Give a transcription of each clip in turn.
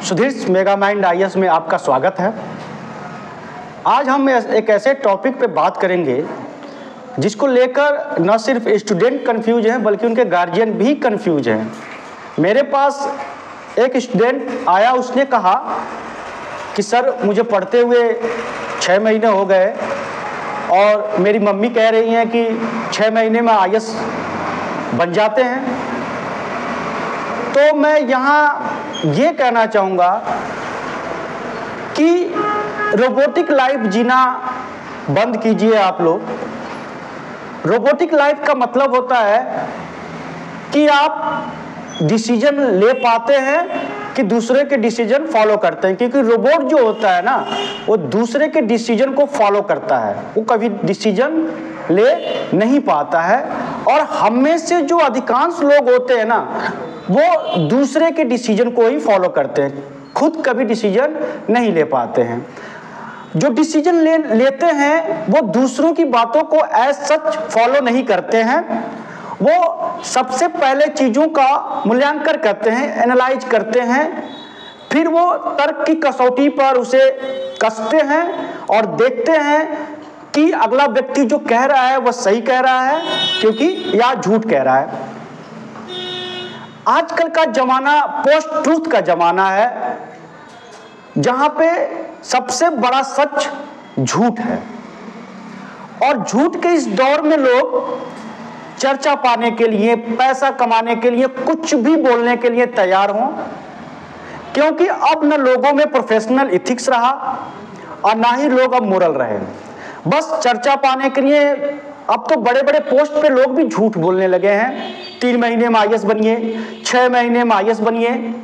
Sudhir mega mind IAS में आपका स्वागत है। आज हम एक ऐसे टॉपिक पे बात करेंगे जिसको लेकर न सिर्फ स्टूडेंट कंफ्यूज हैं बल्कि उनके गार्जियन भी कंफ्यूज हैं। मेरे पास एक स्टूडेंट आया, उसने कहा कि सर मुझे पढ़ते हुए 6 महीने हो गए और मेरी मम्मी कह रही हैं कि 6 महीने में आईएएस बन जाते हैं। तो मैं यहाँ ये कहना चाहूँगा कि रोबोटिक लाइफ जीना बंद कीजिए आप लोग। रोबोटिक लाइफ का मतलब होता है कि आप डिसीजन ले पाते हैं कि दूसरे के डिसीजन फॉलो करते हैं, क्योंकि रोबोट जो होता है ना वो दूसरे के डिसीजन को फॉलो करता है, वो कभी डिसीजन ले नहीं पाता है। और हम में से जो अधिकांश लोग होते हैं ना वो दूसरे के डिसीजन को ही फॉलो करते हैं, खुद कभी डिसीजन नहीं ले पाते हैं। जो डिसीजन लेते हैं वो दूसरों की बातों को एज सच फॉलो नहीं करते हैं, वो सबसे पहले चीज़ों का मूल्यांकन करते हैं, एनालाइज करते हैं, फिर वो तर्क की कसौटी पर उसे कसते हैं और देखते हैं कि अगला व्यक्ति जो कह रहा है वह सही कह रहा है क्योंकि या झूठ कह रहा है। आजकल का जमाना पोस्ट ट्रूथ का जमाना है, जहां पे सबसे बड़ा सच झूठ है। और झूठ के इस दौर में लोग चर्चा पाने के लिए, पैसा कमाने के लिए, कुछ भी बोलने के लिए तैयार हों, क्योंकि अब न लोगों में प्रोफेशनल एथिक्स रहा और ना ही लोग अब मोरल रहे। बस चर्चा पाने के लिए अब तो बड़े बड़े पोस्ट पे लोग भी झूठ बोलने लगे हैं। 3 महीने में आईएएस बनिए, 6 महीने में आईएएस बनिए,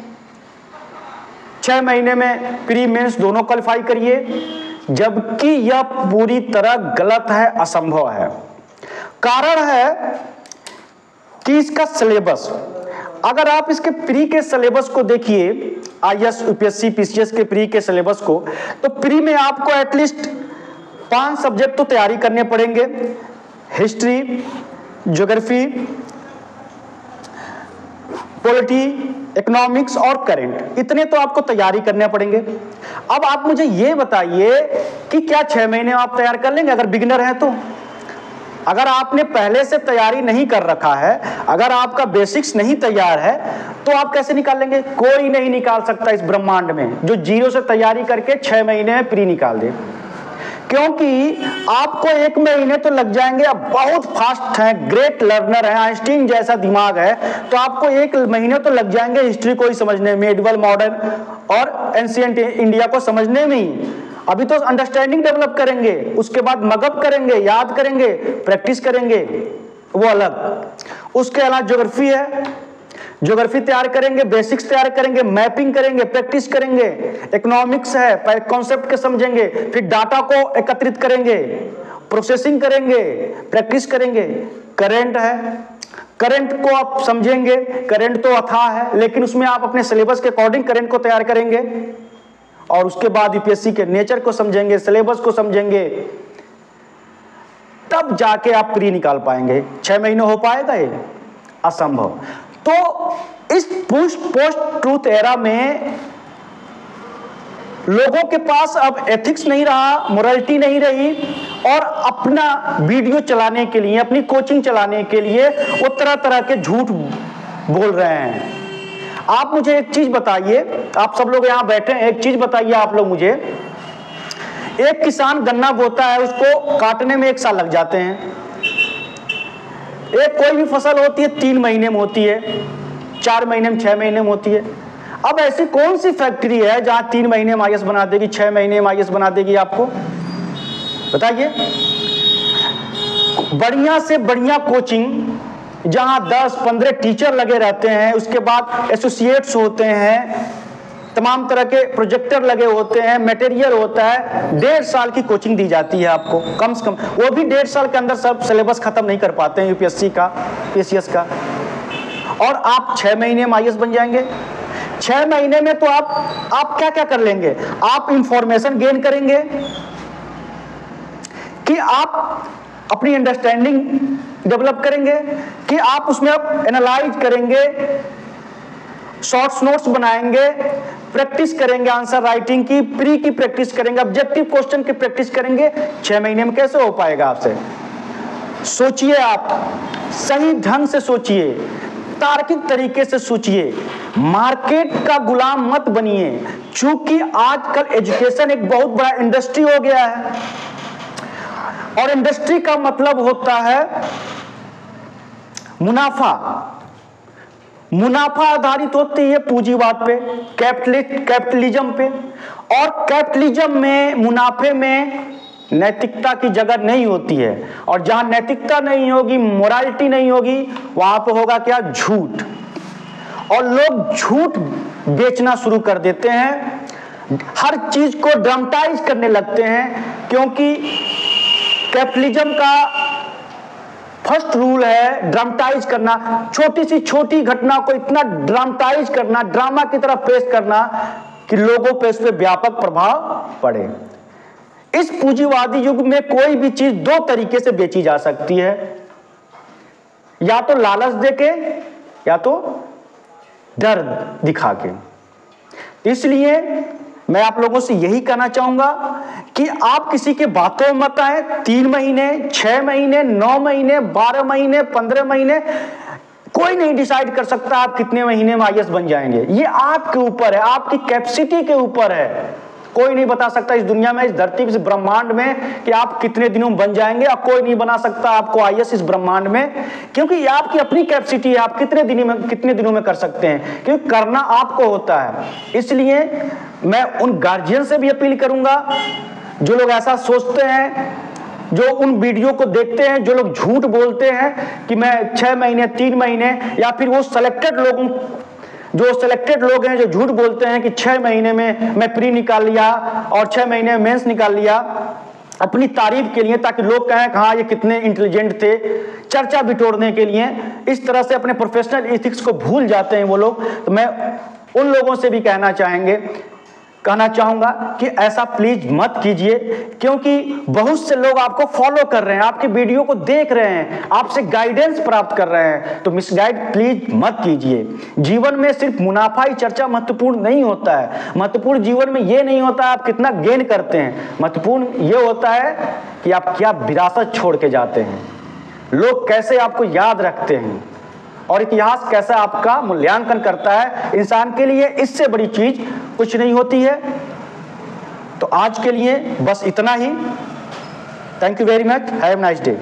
6 महीने में प्री मेंस दोनों क्वालिफाई करिए, जबकि यह पूरी तरह गलत है, असंभव है। कारण है कि इसका सिलेबस, अगर आप इसके प्री के सिलेबस को देखिए, आईएएस, यूपीएससी, पीसीएस के प्री के सिलेबस को, तो प्री में आपको एटलीस्ट 5 सब्जेक्ट तो तैयारी करने पड़ेंगे। हिस्ट्री, ज्योग्राफी, पॉलिटी, इकोनॉमिक्स और करंट, इतने तो आपको तैयारी करने पड़ेंगे। अब आप मुझे ये बताइए कि क्या 6 महीने में आप तैयार कर लेंगे अगर बिगिनर हैं तो? अगर आपने पहले से तैयारी नहीं कर रखा है, अगर आपका बेसिक्स नहीं तैयार है, तो आप कैसे निकाल लेंगे? कोई नहीं निकाल सकता इस ब्रह्मांड में जो 0 से तैयारी करके 6 महीने में प्री निकाल दे, क्योंकि आपको 1 महीने तो लग जाएंगे। अब बहुत फास्ट है, ग्रेट लर्नर है, आइंस्टीन जैसा दिमाग है, तो आपको 1 महीने तो लग जाएंगे हिस्ट्री को ही समझने में, मेडिवल, मॉडर्न और एंशिएंट इंडिया को समझने में ही। अभी तो अंडरस्टैंडिंग डेवलप करेंगे, उसके बाद मगअप करेंगे, याद करेंगे, प्रैक्टिस करेंगे, वो अलग। उसके अलावा ज्योग्राफी है, ज्योग्राफी तैयार करेंगे, बेसिक्स तैयार करेंगे, मैपिंग करेंगे, प्रैक्टिस करेंगे। इकोनॉमिक्स है, कॉन्सेप्ट के समझेंगे, फिर डाटा को एकत्रित करेंगे, प्रोसेसिंग करेंगे, प्रैक्टिस करेंगे। करंट है, करंट को आप समझेंगे, करंट तो अथाह है, लेकिन उसमें आप अपने सिलेबस के अकॉर्डिंग करंट को तैयार करेंगे। और उसके बाद यूपीएससी के नेचर को समझेंगे, सिलेबस को समझेंगे, तब जाके आप प्री निकाल पाएंगे। 6 महीने हो पाएगा ये? असंभव। तो इस पोस्ट ट्रूथ एरा में लोगों के पास अब एथिक्स नहीं रहा, मोरालिटी नहीं रही, और अपना वीडियो चलाने के लिए, अपनी कोचिंग चलाने के लिए वो तरह तरह के झूठ बोल रहे हैं। आप मुझे एक चीज बताइए, आप सब लोग यहां बैठे हैं, एक चीज बताइए आप लोग मुझे। एक किसान गन्ना बोता है, उसको काटने में 1 साल लग जाते हैं। एक कोई भी फसल होती है 3 महीने में होती है, 4 महीने में, 6 महीने में होती है। अब ऐसी कौन सी फैक्ट्री है जहां 3 महीने में आईएएस बना देगी, 6 महीने में आईएएस बना देगी? आपको बताइए। बढ़िया से बढ़िया कोचिंग जहां 10-15 टीचर लगे रहते हैं, उसके बाद एसोसिएट्स होते हैं, तमाम तरह के प्रोजेक्टर लगे होते हैं, मटेरियल होता है, 1.5 साल की कोचिंग दी जाती है आपको कम से कम। वो भी 1.5 साल के अंदर सब सिलेबस खत्म नहीं कर पाते हैं यूपीएससी का, पीसीएस का। और आप 6 महीने में आईएएस बन जाएंगे। 6 महीने में तो आप क्या क्या कर लेंगे? आप इंफॉर्मेशन गेन करेंगे कि आप अपनी अंडरस्टैंडिंग डेवलप करेंगे, कि आप उसमें आप एनालाइज करेंगे शॉर्ट्स नोट्स बनाएंगे, प्रैक्टिस करेंगे आंसर राइटिंग की, प्री की प्रैक्टिस करेंगे, ऑब्जेक्टिव क्वेश्चन की प्रैक्टिस करेंगे। 6 महीने में कैसे हो पाएगा आपसे? सोचिए, आप सही ढंग से सोचिए, तार्किक तरीके से सोचिए, मार्केट का गुलाम मत बनिए, क्योंकि आजकल एजुकेशन एक बहुत बड़ा इंडस्ट्री हो गया है। और इंडस्ट्री का मतलब होता है मुनाफा। मुनाफा आधारित होती है पूंजीवाद पे, कैपिटलिज्म पे। और कैपिटलिज्म में, मुनाफे में नैतिकता की जगह नहीं होती है। और जहां नैतिकता नहीं होगी, मोरालिटी नहीं होगी, वहां पे होगा क्या? झूठ। और लोग झूठ बेचना शुरू कर देते हैं, हर चीज को ड्रामेटाइज करने लगते हैं, क्योंकि कैपिटलिज्म का फर्स्ट रूल है ड्रामेटाइज करना। छोटी सी छोटी घटना को इतना ड्रामेटाइज करना, ड्रामा की तरह पेश करना कि लोगों पे इस पे व्यापक प्रभाव पड़े। इस पूंजीवादी युग में कोई भी चीज दो तरीके से बेची जा सकती है, या तो लालच देके या तो डर दिखा के। इसलिए मैं आप लोगों से यही कहना चाहूंगा कि आप किसी के बातों में मत आए। 3 महीने, 6 महीने, 9 महीने, 12 महीने, 15 महीने, कोई नहीं डिसाइड कर सकता आप कितने महीने में आईएएस बन जाएंगे। ये आपके ऊपर है, आपकी कैपेसिटी के ऊपर है। कोई नहीं बता सकता इस दुनिया में, इस धरती, इस ब्रह्मांड में कि आप कितने दिनों में बन जाएंगे। और कोई नहीं बना सकता आपको आईएएस इस ब्रह्मांड में, क्योंकि ये आपकी अपनी कैपेसिटी है। आप कितने दिनों में कर सकते हैं, क्योंकि करना आपको होता है। इसलिए मैं उन गार्जियन से भी अपील करूंगा जो लोग ऐसा सोचते हैं, जो उन वीडियो को देखते हैं, जो लोग झूठ बोलते हैं कि मैं 6 महीने, 3 महीने, या फिर वो सेलेक्टेड लोग हैं जो झूठ बोलते हैं कि 6 महीने में मैं प्री निकाल लिया और 6 महीने में मेंस निकाल लिया, अपनी तारीफ के लिए, ताकि लोग कहें हाँ ये कितने इंटेलिजेंट थे, चर्चा बिटोरने के लिए। इस तरह से अपने प्रोफेशनल एथिक्स को भूल जाते हैं वो लोग। तो मैं उन लोगों से भी कहना चाहूंगा कि ऐसा प्लीज मत कीजिए, क्योंकि बहुत से लोग आपको फॉलो कर रहे हैं, आपके वीडियो को देख रहे हैं, आपसे गाइडेंस प्राप्त कर रहे हैं। तो मिसगाइड प्लीज मत कीजिए। जीवन में सिर्फ मुनाफा ही चर्चा महत्वपूर्ण नहीं होता है। महत्वपूर्ण जीवन में ये नहीं होता है आप कितना गेन करते हैं, महत्वपूर्ण ये होता है कि आप क्या विरासत छोड़ के जाते हैं, लोग कैसे आपको याद रखते हैं, और इतिहास कैसा आपका मूल्यांकन करता है। इंसान के लिए इससे बड़ी चीज कुछ नहीं होती है। तो आज के लिए बस इतना ही। Thank you very much. Have a nice day.